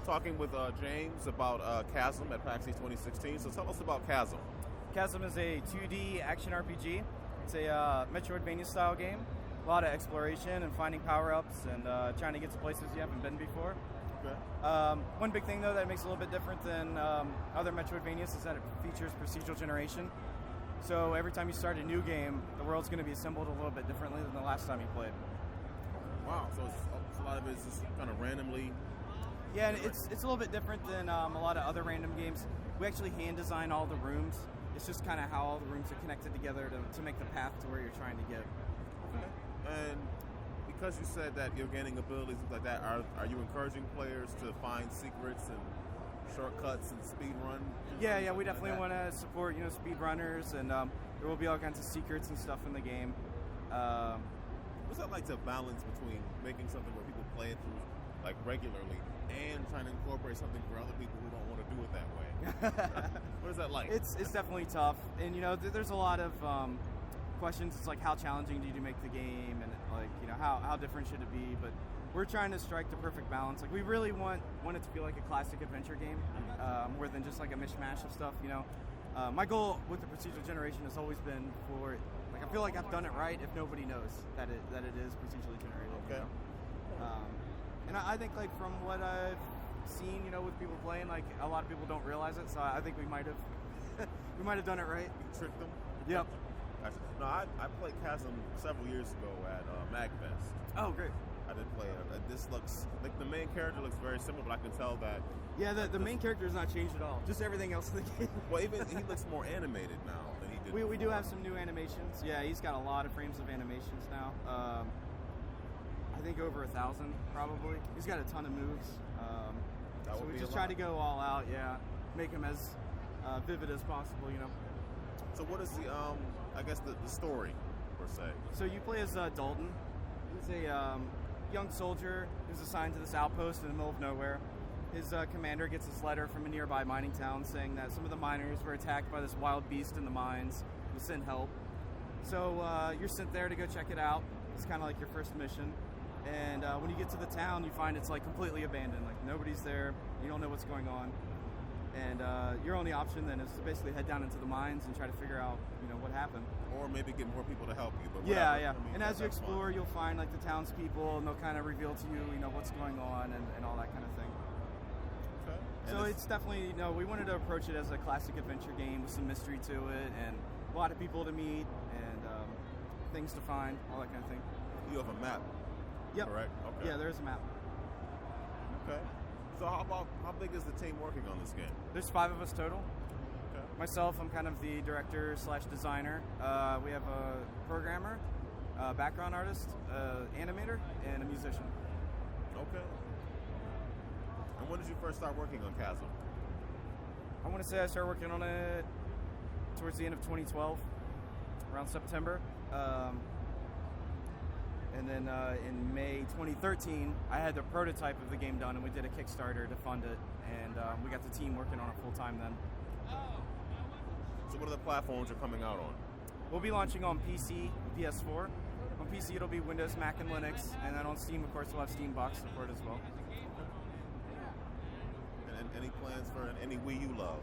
talking with James about Chasm at Pax East 2016. So tell us about Chasm. Chasm is a 2D action RPG. It's a metroidvania style game. A lot of exploration and finding power-ups and trying to get to places you haven't been before. Okay. One big thing, though, that makes it a little bit different than other metroidvanias is that it features procedural generation. So every time you start a new game, the world's going to be assembled a little bit differently than the last time you played. Wow, so it's a lot of it is just kind of randomly. Yeah, and it's a little bit different than a lot of other random games. We actually hand design all the rooms. It's just kind of how all the rooms are connected together to make the path to where you're trying to get. Okay. And because you said that you're gaining abilities, things like that, are you encouraging players to find secrets and shortcuts and speed run? Yeah, we definitely want to support speed runners, and there will be all kinds of secrets and stuff in the game. What's that like to balance between making something where people play it through like regularly and trying to incorporate something for other people who don't want to do it that way? What is that like? It's definitely tough, and there's a lot of questions. It's like, how challenging do you make the game, and like how different should it be? But we're trying to strike the perfect balance. Like, we really want it to feel like a classic adventure game, more than just like a mishmash of stuff. My goal with the procedural generation has always been for, like, I feel like I've done it right if nobody knows that it is procedurally generated. Okay. And I think, like, from what I've seen, with people playing, like, a lot of people don't realize it. So I think we might have done it right. You tricked them. Yep. Gotcha. No, I played Chasm several years ago at MagFest. Oh, great. I did play it. This looks like the main character looks very similar, but I can tell that. Yeah, the main character has not changed at all. Just everything else in the game. Well, even he looks more animated now than he did. We do have some new animations. Yeah, he's got a lot of frames of animations now. I think over 1,000 probably. He's got a ton of moves. So we just try to go all out. Yeah, make him as vivid as possible. So what is the I guess the story per se? So you play as Dalton. He's a young soldier who's assigned to this outpost in the middle of nowhere. His commander gets this letter from a nearby mining town saying that some of the miners were attacked by this wild beast in the mines and to send help. So you're sent there to go check it out. It's kind of like your first mission. And when you get to the town, you find it's like completely abandoned. Like, nobody's there. You don't know what's going on. And your only option then is to basically head down into the mines and try to figure out, what happened. Or maybe get more people to help you. But yeah. I mean, and as you explore, you'll find like the townspeople, and they'll kind of reveal to you, what's going on and all that kind of thing. Okay. So it's definitely, we wanted to approach it as a classic adventure game with some mystery to it, and a lot of people to meet, and things to find, all that kind of thing. You have a map. Yep. Correct. Okay. Yeah, there is a map. Okay. So how big is the team working on this game? There's 5 of us total. Okay. Myself, I'm kind of the director/designer. We have a programmer, background artist, animator, and a musician. Okay. And when did you first start working on Chasm? I want to say I started working on it towards the end of 2012, around September. And then in May 2013, I had the prototype of the game done, and we did a Kickstarter to fund it, and we got the team working on it full time then. So what are the platforms you're coming out on? We'll be launching on PC, PS4. On PC, it'll be Windows, Mac, and Linux, and then on Steam, of course, we'll have Steam box support as well. And any plans for any Wii U love?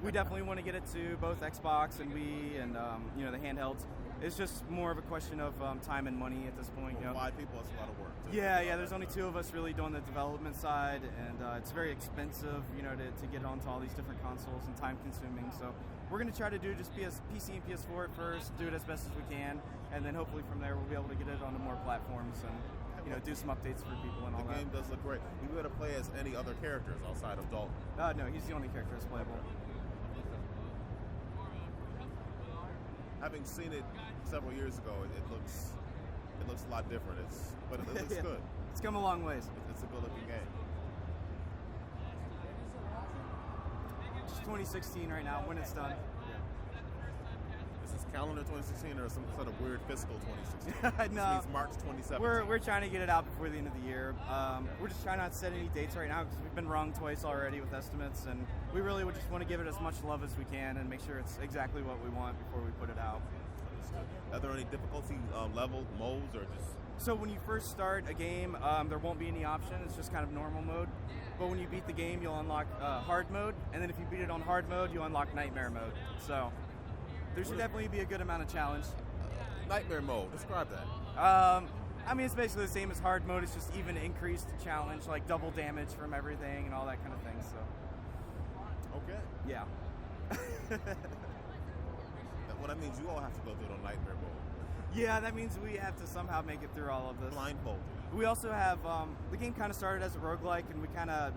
We definitely want to get it to both Xbox and Wii, and the handhelds. It's just more of a question of time and money at this point. For 5 people, it's a lot of work. Yeah. There's only 2 of us really doing the development side, and it's very expensive, to get onto all these different consoles and time-consuming. So we're going to try to do just PC and PS4 at first, do it as best as we can, and then hopefully from there we'll be able to get it onto more platforms and do some updates for people and all that. The game does look great. You got to play as any other characters outside of Dalton? No, he's the only character that's playable. Having seen it several years ago, it looks a lot different. But it looks good. It's come a long ways. It's a good-looking game. It's 2016 right now when it's done. Is this calendar 2016 or some sort of weird fiscal 2016? No. This means March 2017. We're trying to get it out before the end of the year. We're just trying not to set any dates right now because we've been wrong twice already with estimates, and we really would just want to give it as much love as we can and make sure it's exactly what we want before we put it out. Are there any difficulty level modes or just So when you first start a game, there won't be any option. It's just kind of normal mode. But when you beat the game, you'll unlock hard mode, and then if you beat it on hard mode, you unlock nightmare mode. So there should definitely be a good amount of challenge. Nightmare mode. Describe that. I mean, it's basically the same as hard mode. It's just even increased challenge, like double damage from everything and all that kind of thing. So Okay. yeah. Well, that means you all have to go through it on nightmare mode. Yeah, that means we have to somehow make it through all of this. Blindfolded. We also have, the game kind of started as a roguelike, and we kind of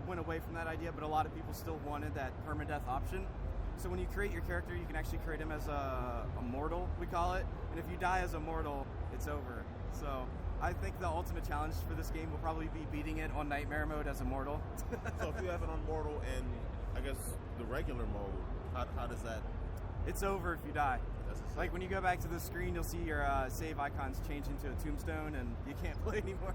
went away from that idea, but a lot of people still wanted that permadeath option. So when you create your character, you can actually create him as a mortal, we call it. And if you die as a mortal, it's over. So I think the ultimate challenge for this game will probably be beating it on nightmare mode as a mortal. So if you have it on mortal and, I guess, the regular mode, how does that... It's over if you die. That's insane. Like when you go back to the screen, you'll see your save icons change into a tombstone, and you can't play anymore.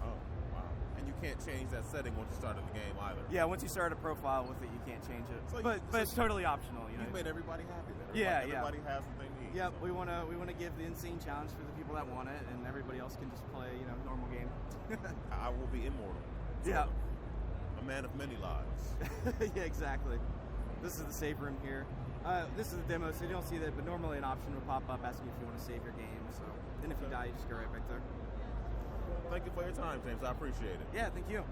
Oh, wow. And you can't change that setting once you started the game either. Yeah, once you start a profile with it, you can't change it. So but it's totally optional. You know. You've made everybody happy then. Yeah, everybody has what they need. Yep, so. we wanna give the insane challenge for the people that want it, and everybody else can just play normal game. I will be immortal. Yeah. A man of many lives. Yeah, exactly. This is the save room here. This is the demo, so you don't see that, but normally an option will pop up asking if you want to save your game. So then if you die, you just go right back there. Thank you for your time, James. I appreciate it. Yeah, thank you.